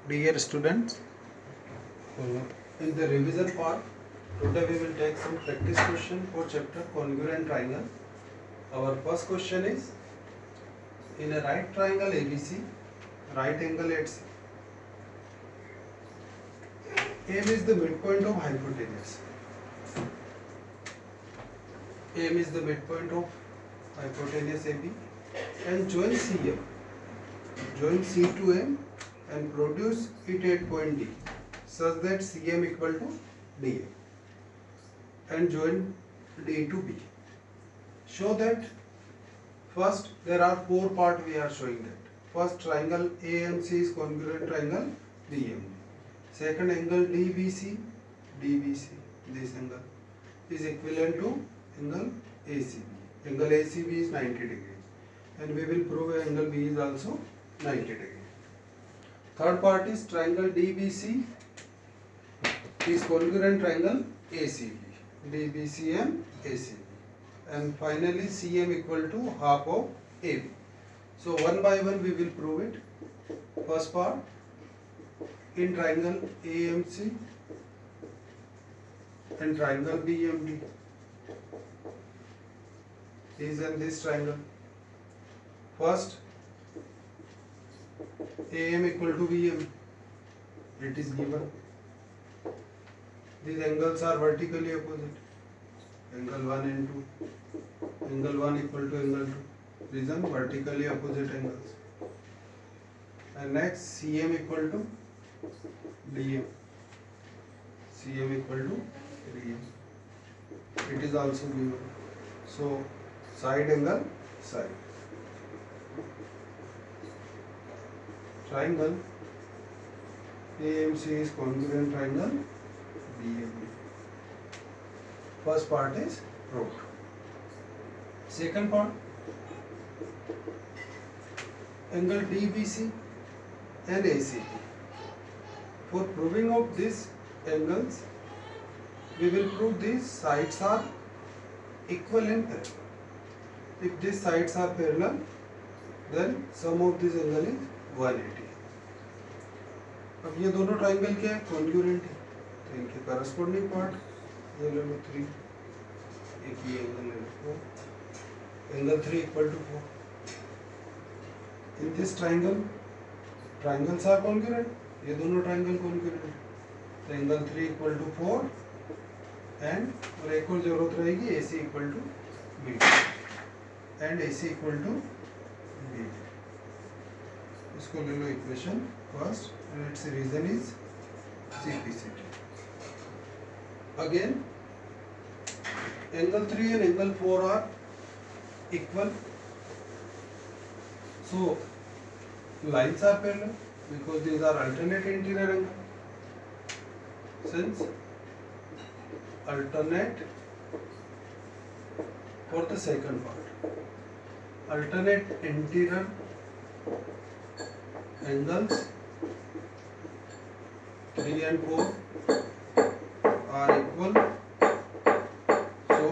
Dear students, in the revision part, today we will take some practice question for chapter congruent triangle. Our first question is, in a right triangle ABC, right angle at C, M is the midpoint of hypotenuse. M is the midpoint of hypotenuse AB and join CM. Join C to M and produce it at point D such that CM equal to DA and join D to B. Show that first there are four parts we are showing that. First, triangle AMC is congruent triangle BMD. Second, angle DBC, this angle is equivalent to angle ACB. Angle ACB is 90 degree and we will prove angle B is also 90 degree. Third part is triangle DBC is congruent triangle ACB. DBC and ACB. And finally CM equal to half of AB. So one by one we will prove it. First part, in triangle AMC and triangle BMD is in this triangle. First, AM equal to BM, it is given. These angles are vertically opposite. Angle 1 and 2. Angle 1 equal to angle 2. These are vertically opposite angles. And next, CM equal to DM. CM equal to DM. It is also given. So, side angle, side. Triangle AMC is congruent triangle BMD. First part is proved. Second part, angle DBC and ACB. For proving of these angles, we will prove these sides are equal and parallel. If these sides are parallel, then sum of this angle is 180. अब ये दोनों triangle क्या है, congruent है, तो इनके corresponding part ये ले लो 3, एक ये एंगल ले लो 4, angle 3 equal to 4. In this triangle, triangles are congruent, ये दोनों ट्राइंगल कॉन्ग्रुएंट है, तो एंगल 3 इक्वल टू 4 एंड और एक और जरूरत रहेगी AC equal to B and AC equal to B. इसको ले लो equation first and its reason is CPCT. Again, angle 3 and angle 4 are equal. So, lines are parallel because these are alternate interior angle. Since alternate for the second part, alternate interior angles 3 and 4 are equal, so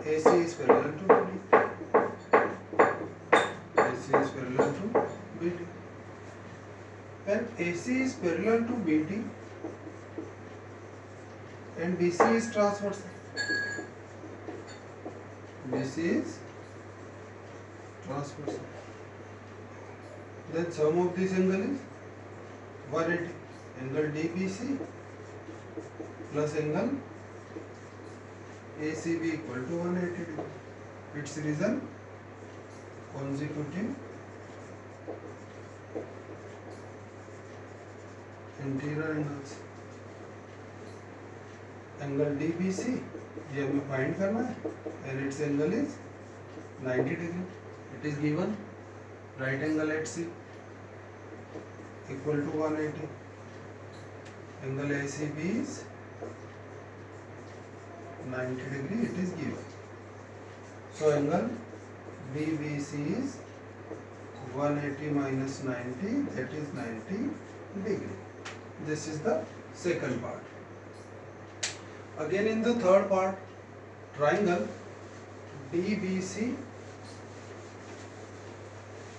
AC is parallel to BD. AC is parallel to BD. When AC is parallel to BD and BC is transversal, BC is transversal, then sum of this angle is 180. Angle DBC plus angle ACB equal to 180 degree. Its reason, consecutive interior angles. Angle DBC ये हमें find करना है and its angle is 90 degree. It is given. Right angle at C equal to 180. Angle ACB is 90 degree, it is given. So angle BBC is 180 minus 90, that is 90 degree. This is the second part. Again in the third part, triangle DBC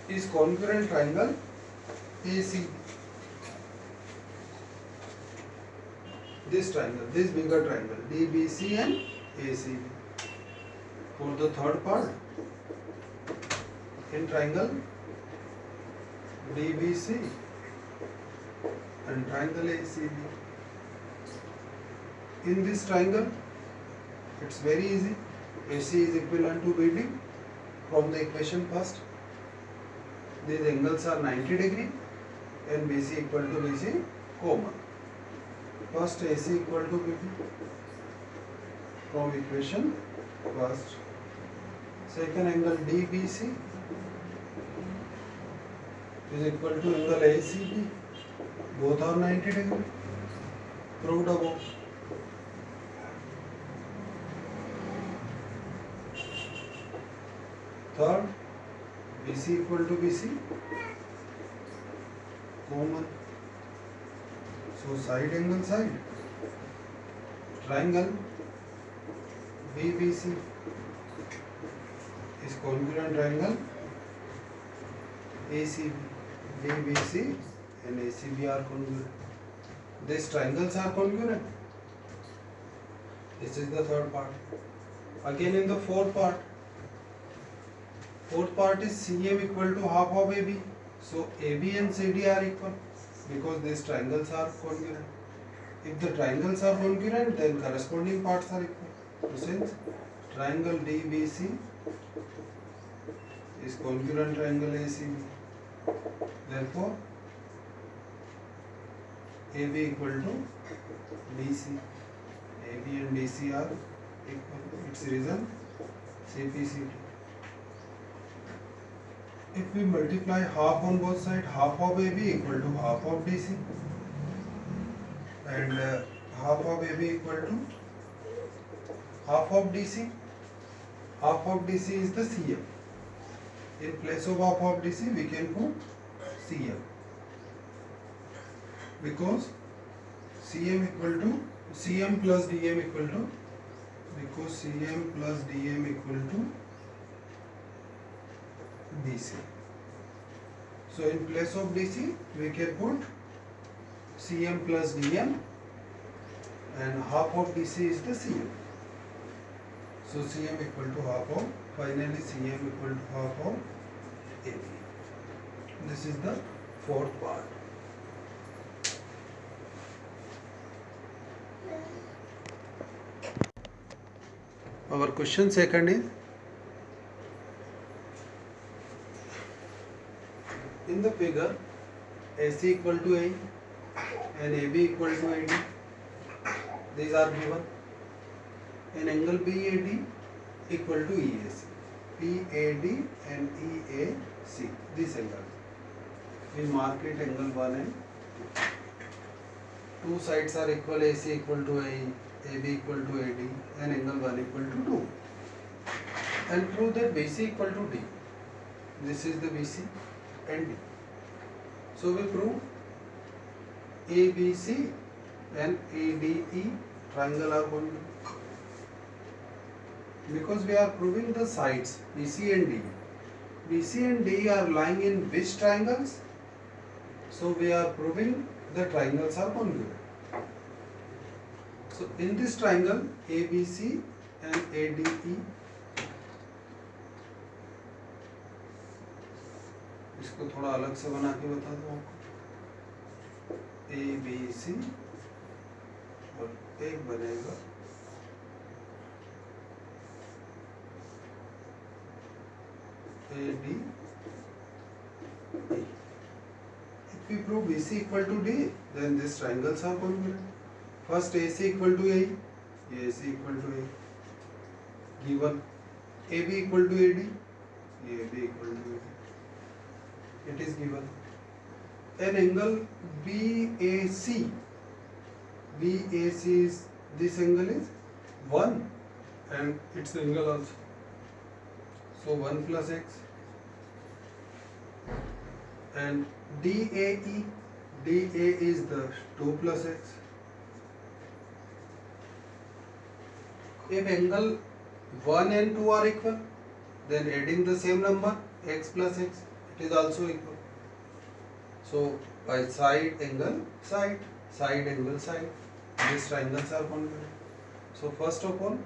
is congruent triangle ACB. this triangle, this bigger triangle, DBC and ACB. For the third part, in triangle DBC and triangle ACB. In this triangle, it's very easy. AC is equivalent to BD from the equation first. These angles are 90 degree and BC equal to BC common. First AC equal to BD from equation first. Second angle DBC is equal to angle ACB. Both are 90 degree. Proved above. Third, BC equal to BC common. So side angle side. Triangle BBC is congruent triangle ACB. BBC and ACB are congruent. These triangles are congruent. This is the third part. Again in the fourth part is CM equal to half of AB. So AB and CD are equal because these triangles are congruent. If the triangles are congruent, then corresponding parts are equal. So since triangle DBC is congruent triangle ACB, therefore AB equal to DC. AB and DC are equal. Its reason CPCT. If we multiply half on both sides, half of AB equal to half of DC and half of AB equal to half of DC. Half of DC is the CM. In place of half of DC, we can put CM because CM equal to CM plus DM equal to, because CM plus DM equal to DC. So in place of DC, we can put CM plus DM and half of DC is the CM. So CM equal to half of, finally CM equal to half of AB. This is the fourth part. Our question second is, in the figure AC equal to A and AB equal to AD, these are given. In angle BAD equal to EAC, PAD and EAC, this angle. We mark it angle 1 and 2. Two sides are equal, AC equal to A, AB equal to AD and angle 1 equal to 2. And prove that BC equal to D. This is the BC and D. So we prove ABC and ADE triangle are congruent. Because we are proving the sides BC and D. BC and D are lying in which triangles? So we are proving the triangles are congruent. So in this triangle ABC and ADE, इसको थोड़ा अलग से बना के बता दूं आपको. ABC और एक बनेगा AD. If we prove BC equal to D, then these triangles are congruent. First AC equal to AE, AC equal to A. Given AB equal to AD, AB equal to AD. It is given. An angle BAC. BAC is, this angle is 1 and its angle also. So 1 plus x. And DAE, DA is the 2 plus x. If angle 1 and 2 are equal, then adding the same number, x plus x, it is also equal. So by side angle side, side angle side. These triangles are congruent. So first of all,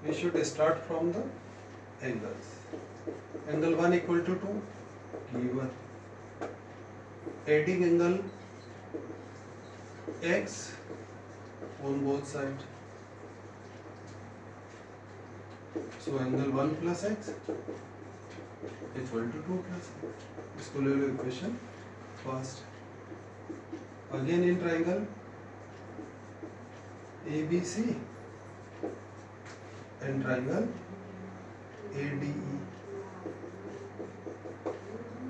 we should start from the angles. Angle 1 equal to 2 given. Adding angle x on both sides. So angle 1 plus x equal to 2 plus x. इसको ले लो equation first. Again in triangle ABC and triangle ADE.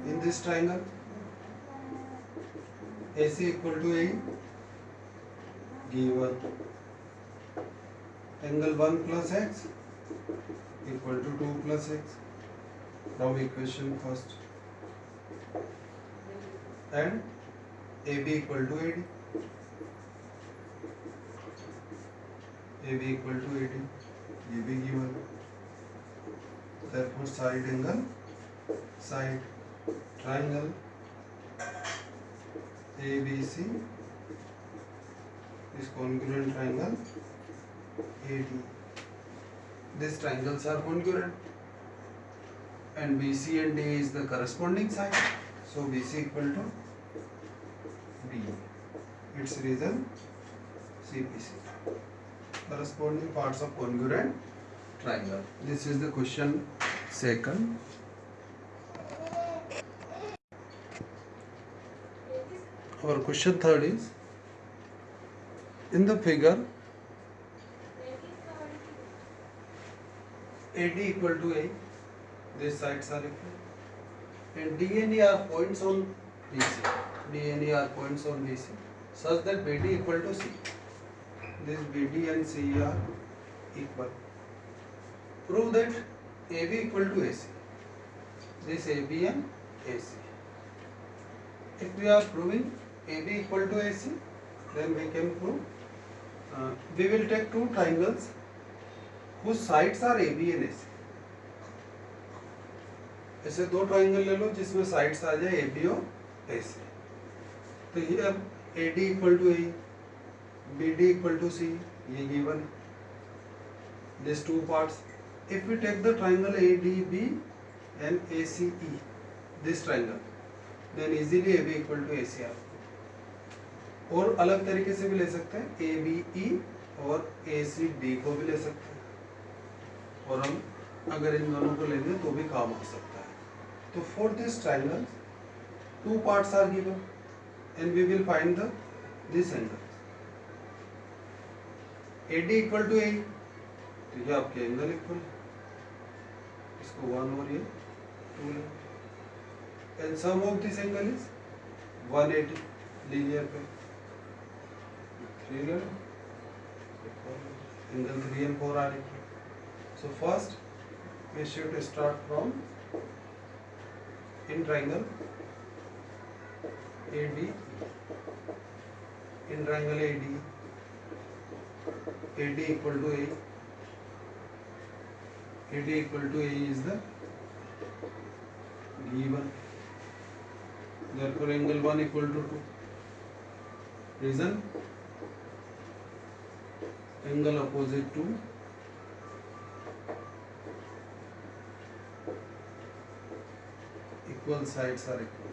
In this triangle, AC equal to AE given. Angle 1 plus x equal to 2 plus x from equation first. And AB equal to AD. AB equal to AD. ये भी given. Therefore side triangle ABC is congruent triangle AD. These triangles are congruent and BC and D is the corresponding side. So BC equal to D. Its reason CPC. Corresponding parts of congruent triangle. This is the question second. Our question third is, in the figure AD equal to A, these sides are equal, and D and E are points on BC. D and E are points on BC such that BD equal to C. This BD and C are equal. Prove that AB equal to AC. This AB and AC. If we are proving AB equal to AC, then we can prove. We will take two triangles whose sides are AB and AC. ऐसे दो triangle ले लो जिसमें sides आ जाए AB और AC. तो ये अब AD equal to A, BD equal to C, ये given. These two parts. If we take the triangle ADB and ACE, this triangle, then easily AB equal to AC आपको. और अलग तरीके से भी ले सकते हैं, ABE और ACD को भी ले सकते हैं. और हम अगर इन दोनों को लेंगे तो भी काम हो सकता है. तो for this triangle, two parts are given and we will find this angle. AD equal to A, तो ये आपके एंगल इक्वल है, इसको 1 और ये 2 ले. And sum of this angle is 180 linear पे 3 ले लो. Angle 3 and 4 are equal. So first we should start from in triangle AD. In triangle AD, AD equal to A. AD equal to A is the given. Therefore angle 1 equal to 2. Reason? Angle opposite to equal sides are equal.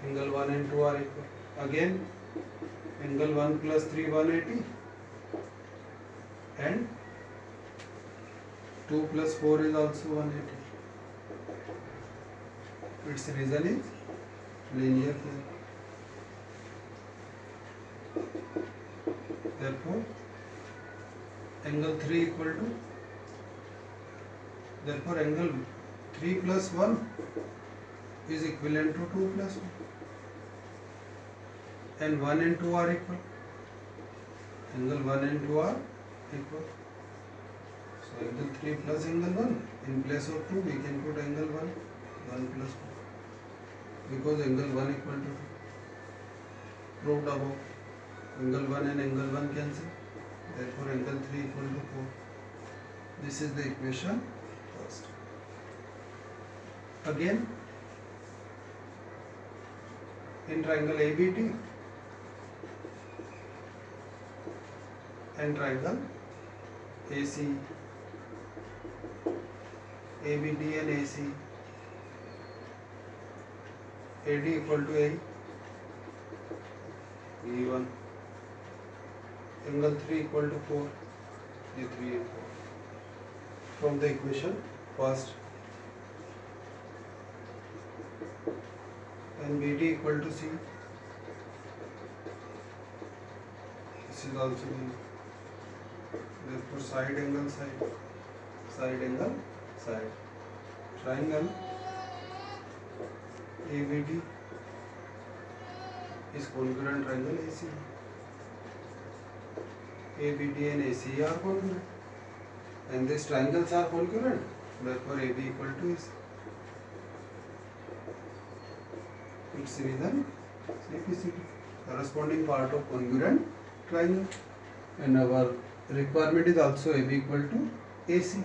Angle 1 and 2 are equal. Again, angle 1 plus 3 180 and 2 plus 4 is also 180. Its reason is linear plane. Therefore, angle 3 equal to, therefore angle 3 plus 1 is equivalent to 2 plus 1. And 1 and 2 are equal. Angle 1 and 2 are equal. So angle 3 plus angle 1. In place of 2 we can put angle 1. 1 plus 2. Because angle 1 equal to 2. Proved above. Angle 1 and angle 1 cancel. Therefore angle 3 equal to 4. This is the equation first. Again, in triangle ABD and triangle AC, ABD and AC, AD equal to A, E1, angle 3 equal to 4, E3 and 4. From the equation first, and BD equal to C, this is also B. Therefore side angle side, side angle side. Triangle ABD is congruent triangle AC. ABD and AC are congruent, and these triangles are congruent. Therefore AB equal to AC. Its reason CPCD, corresponding part of congruent triangle, and our requirement is also AB equal to AC.